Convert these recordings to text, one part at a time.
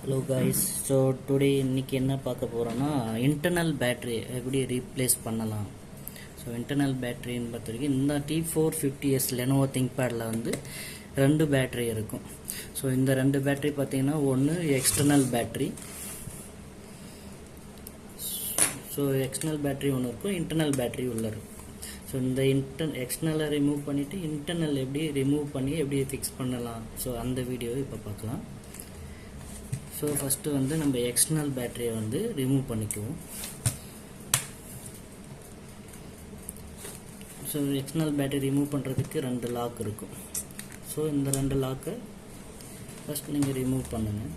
Hello guys. So today இன்றைக்கி என்ன பார்க்க போகிறோன்னா இன்டர்னல் பேட்ரி எப்படி ரீப்ளேஸ் பண்ணலாம். ஸோ இன்டர்னல் பேட்ரின்னு பார்த்த வரைக்கும் இந்த T450S லெனோவோ திங்க்பேடில் வந்து 2 பேட்ரி இருக்கும். ஸோ இந்த 2 பேட்ரி பார்த்தீங்கன்னா ஒன்று external battery. So external battery ஒன்று இருக்கும், இன்டர்னல் பேட்ரி உள்ள இருக்கும். ஸோ இந்த எக்ஸ்டர்னலை ரிமூவ் பண்ணிவிட்டு இன்டர்னல் எப்படி ரிமூவ் பண்ணி எப்படி ஃபிக்ஸ் பண்ணலாம், ஸோ அந்த வீடியோ இப்போ பார்க்கலாம். ஸோ ஃபஸ்ட்டு வந்து நம்ம எக்ஸ்டர்னல் பேட்டரியை வந்து ரிமூவ் பண்ணிக்குவோம். ஸோ எக்ஸ்டர்னல் பேட்டரி ரிமூவ் பண்ணுறதுக்கு 2 லாக் இருக்கும். ஸோ இந்த 2 லாக்கை ஃபஸ்ட் நீங்கள் ரிமூவ் பண்ணுங்கள்.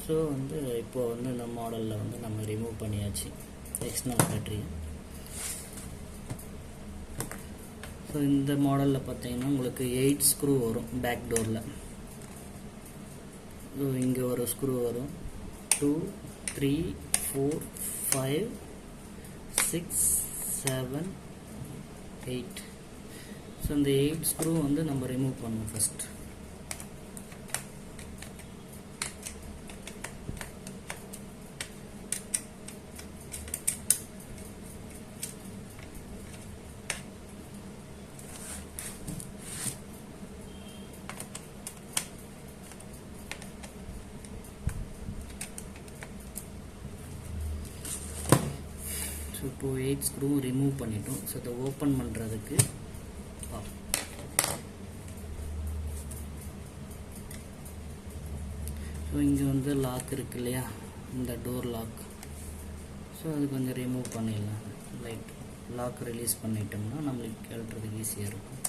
ஸோ வந்து இப்போது வந்து இந்த மாடலில் வந்து நம்ம ரிமூவ் பண்ணியாச்சு எக்ஸ்டர்னல் பேட்டரியை. ஸோ இந்த மாடலில் பார்த்தீங்கன்னா உங்களுக்கு 8 ஸ்க்ரூ வரும் பேக் டோரில். ஸோ இங்கே ஒரு ஸ்க்ரூ வரும், 2 3 4 5 6 7 8. ஸோ இந்த 8 ஸ்க்ரூ வந்து நம்ம ரிமூவ் பண்ணணும் ஃபஸ்ட். ஸோ இப்போ 8 ஸ்க்ரூ ரிமூவ் பண்ணிட்டோம். ஸோ அதை ஓப்பன் பண்ணுறதுக்கு ஸோ இங்கே வந்து லாக் இருக்கு இல்லையா, இந்த டோர் லாக். ஸோ அது கொஞ்சம் ரிமூவ் பண்ணிடலாம். லைட் லாக் ரிலீஸ் பண்ணிட்டோம்னா நம்மளுக்கு கழட்டுறதுக்கு ஈஸியாக இருக்கும்.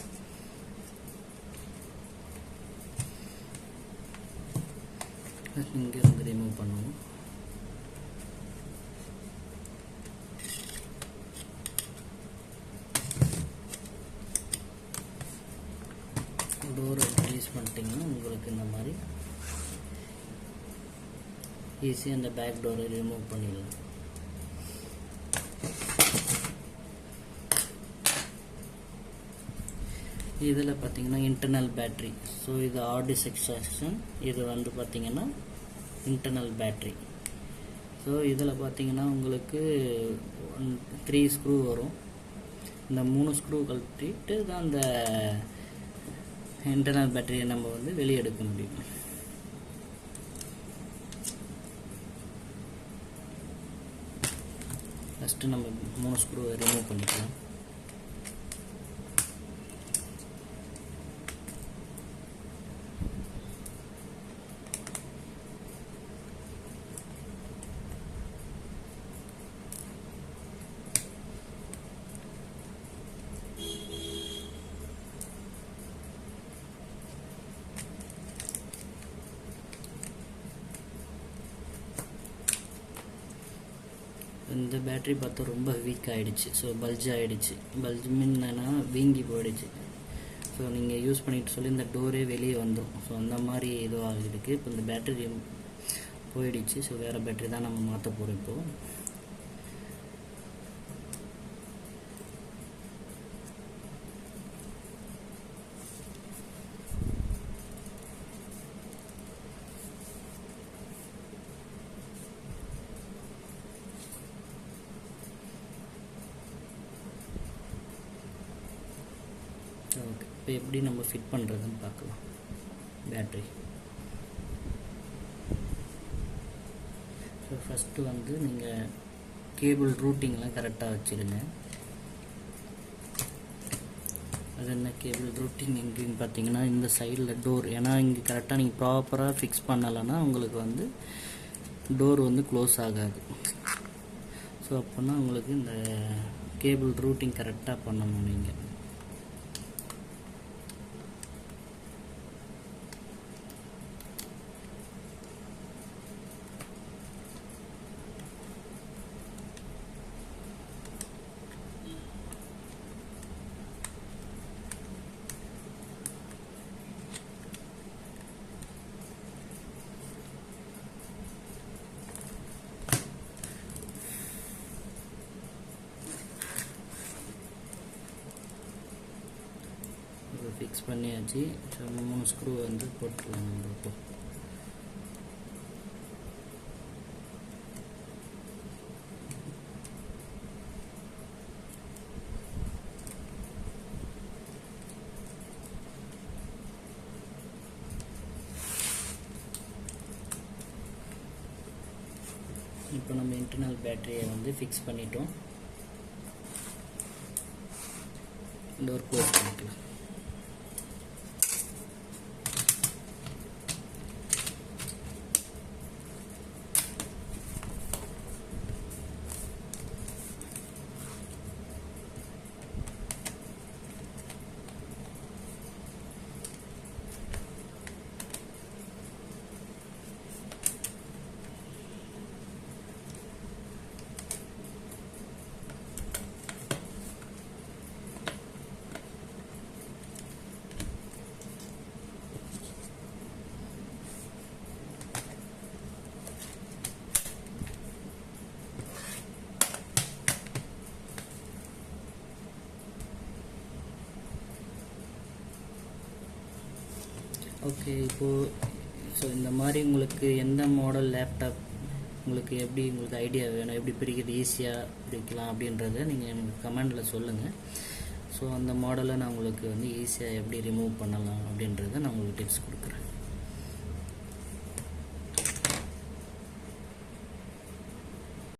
இங்கே வந்து ரிமூவ் பண்ணுவோம். டோரை ரிலீஸ் பண்ணிட்டீங்கன்னா உங்களுக்கு இந்த மாதிரி ஈஸியாக அந்த பேக் டோரை ரிமூவ் பண்ணிடலாம். இதில் பார்த்தீங்கன்னா இன்டர்னல் பேட்ரி. ஸோ இது ஆர்டி செக்ஷன், இது வந்து பார்த்தீங்கன்னா இன்டர்னல் பேட்ரி. ஸோ இதில் பார்த்தீங்கன்னா உங்களுக்கு 3 ஸ்க்ரூ வரும். இந்த 3 ஸ்க்ரூ கழட்டிட்டு தான் அந்த இன்டர்னல் பேட்டரியை நம்ம வந்து வெளியே எடுக்க முடியும். ஃபஸ்ட்டு நம்ம 3 ஸ்க்ரூவை ரிமூவ் பண்ணிக்கலாம். இந்த பேட்ரி பார்த்தா ரொம்ப வீக் ஆகிடுச்சு. ஸோ பல்ஜ் ஆகிடுச்சு. பல்ஜ் மீன்னா வீங்கி போயிடுச்சு. ஸோ நீங்கள் யூஸ் பண்ணிட்டு சொல்லி இந்த டோரே வெளியே வந்துடும். ஸோ அந்த மாதிரி இதுவாக இருக்குது. இப்போ இந்த பேட்ரி போயிடுச்சு. ஸோ வேறு பேட்ரி தான் நம்ம மாற்ற போகிறோம் இப்போது. ஓகே, இப்போ எப்படி நம்ம ஃபிட் பண்ணுறதுன்னு பார்க்கலாம் பேட்ரி. ஸோ ஃபஸ்ட்டு வந்து நீங்கள் கேபிள் ரூட்டிங்லாம் கரெக்டாக வச்சுருங்க. அது என்ன கேபிள் ரூட்டிங் எங்கேன்னு பார்த்தீங்கன்னா இந்த சைடில் டோர். ஏன்னா இங்கே கரெக்டாக நீங்கள் ப்ராப்பராக ஃபிக்ஸ் பண்ணலைன்னா உங்களுக்கு வந்து டோர் வந்து க்ளோஸ் ஆகாது. ஸோ அப்போனா உங்களுக்கு இந்த கேபிள் ரூட்டிங் கரெக்டாக பண்ணணும் நீங்கள். ஃபிக்ஸ் பண்ணியாச்சு. ஸோ 3 ஸ்க்ரூ வந்து போட்டுக்கலாம் நம்ம இப்போ. இப்போ நம்ம இன்டர்னல் பேட்டரியை வந்து ஃபிக்ஸ் பண்ணிட்டோம். டோர் க்ளோஸ் பண்ணிக்கலாம். ஓகே, இப்போது ஸோ இந்த மாதிரி உங்களுக்கு எந்த மாடல் லேப்டாப் உங்களுக்கு எப்படி உங்களுக்கு ஐடியா வேணும், எப்படி பிரிக்கிறது ஈஸியாக பிரிக்கலாம் அப்படின்றத நீங்கள் எனக்கு கமெண்டில் சொல்லுங்கள். ஸோ அந்த மாடலை நான் உங்களுக்கு வந்து ஈஸியாக எப்படி ரிமூவ் பண்ணலாம் அப்படின்றத நான் உங்களுக்கு டிப்ஸ் கொடுக்குறேன்.